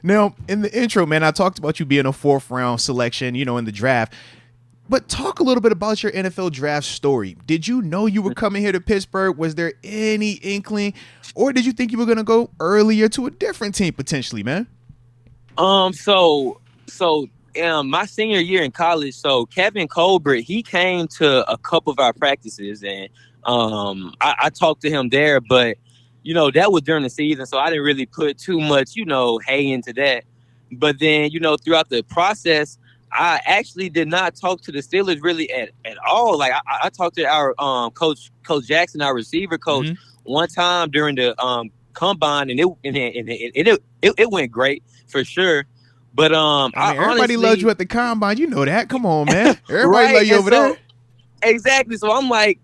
Now, in the intro, man, I talked about you being a fourth round selection, in the draft. But talk a little bit about your NFL draft story. Did you know you were coming here to Pittsburgh? Was there any inkling? Or did you think you were going to go earlier to a different team potentially, man? My senior year in college, so Kevin Colbert, he came to a couple of our practices, and I talked to him there, but that was during the season, so I didn't really put too much, hay into that. But then, throughout the process, I actually did not talk to the Steelers really at all. Like I talked to our Coach Jackson, our receiver coach, Mm-hmm. one time during the combine, and it went great for sure. But I I mean, everybody loves you honestly, at the combine. You know that. Come on, man. Everybody right, love you and over there. so exactly. So I'm like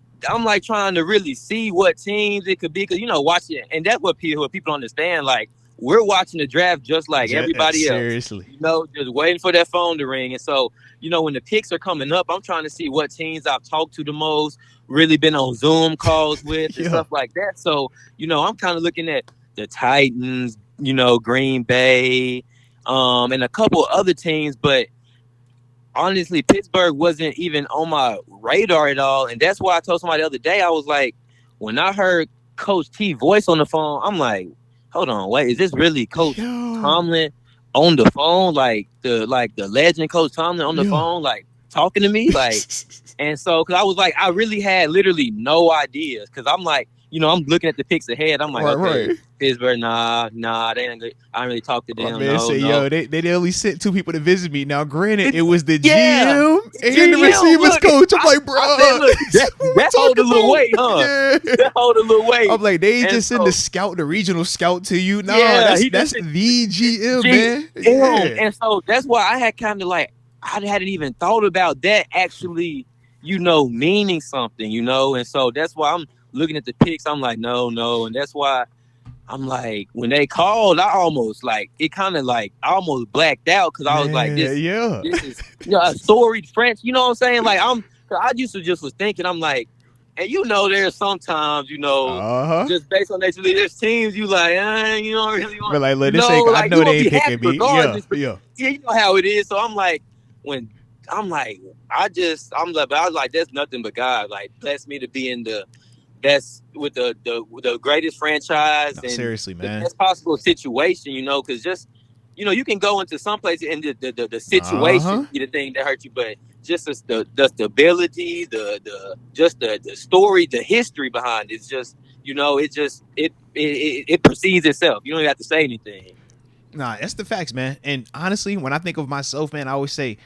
trying to really see what teams it could be, because watch it, and that's what people understand. Like, we're watching the draft just like everybody else, Seriously. just waiting for that phone to ring. And so, when the picks are coming up, I'm trying to see what teams I've talked to the most, really been on Zoom calls with, and Yeah. stuff like that. So, I'm kind of looking at the Titans, Green Bay, and a couple other teams, but honestly, Pittsburgh wasn't even on my radar at all. And that's why I told somebody the other day, I was like, when I heard Coach T voice on the phone, I'm like, hold on, wait, is this really Coach Yo. Tomlin on the phone? Like the legend Coach Tomlin on the Yeah. phone, like talking to me? Like, and so, because I was like, I really had literally no idea. Because I'm like, I'm looking at the picks ahead. I'm like, Right, okay, right. Pittsburgh, nah, they ain't good. I didn't really talk to My them. man No, say, no. yo, they only sent two people to visit me. Now, granted, It, it was the yeah, GM and the GM. receivers Look, coach. I'm like, bro, I said, look, that what we that hold a talking little about? weight, huh? Yeah. That hold a little I'm weight. like, they ain't And just send the so, scout, the regional scout to you. No, yeah, that's he just that's said the GM, man. GM. Yeah. And so that's why I had kind of like, I hadn't even thought about that actually, meaning something, And so that's why I'm looking at the picks. I'm like, no, no. And that's why I'm like, when they called, I almost like, it kind of like, I almost blacked out, because I was like, Man, this, yeah. this is, a storied French. You know what I'm saying? Like, 'cause I used to just was thinking, I'm like, and there's sometimes, Uh-huh. just based on that, there's teams you like, you don't really want, But like, look, this ain't, I like, you know gonna they be ain't happy picking me. Yeah, regardless, but yeah. yeah, you know how it is. So I'm like, when I'm like, I'm like, but I was like, that's nothing but God. Like, bless me to be in the best, with the greatest franchise No, and seriously, the man. best possible situation, because just you can go into some places, and the situation Uh-huh. be the thing that hurt you, but just as the stability, the story, the history behind it's just, it just it precedes itself. You don't even have to say anything. Nah, that's the facts, man. And honestly, when I think of myself, man, I always say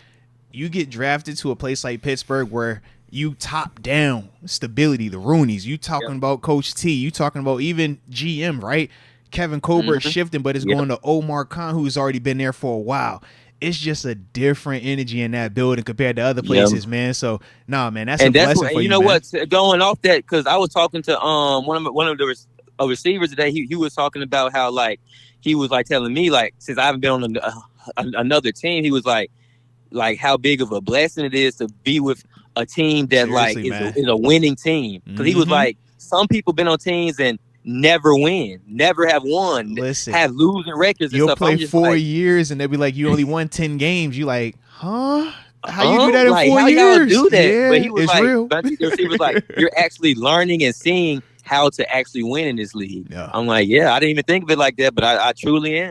you get drafted to a place like Pittsburgh where you top down stability, the Roonies. You Yep. talking about Coach T. You talking about even GM, right? Kevin Colbert Mm-hmm. shifting, but it's Yep. going to Omar Khan, who's already been there for a while. It's just a different energy in that building compared to other Yep. places, man. So, nah, man, that's a And that's blessing what, and for you you, know man. what? Going off that, because I was talking to one of the receivers today. He was talking about how, like, he was like telling me, like, since I haven't been on another team, he was like how big of a blessing it is to be with a team that, like, Seriously, is a man. is a winning team. Because he was Mm-hmm. like, some people been on teams and never win, never have won, Listen, have losing records and you'll stuff. play I'm just 4 years and they'll be like, you only won 10 games. You like, huh? How you do that in like, four how y'all years? do that? But Yeah, he was it's like, real. but the receiver was like, you're actually learning and seeing how to actually win in this league. Yeah. I'm like, yeah, I didn't even think of it like that, but I truly am.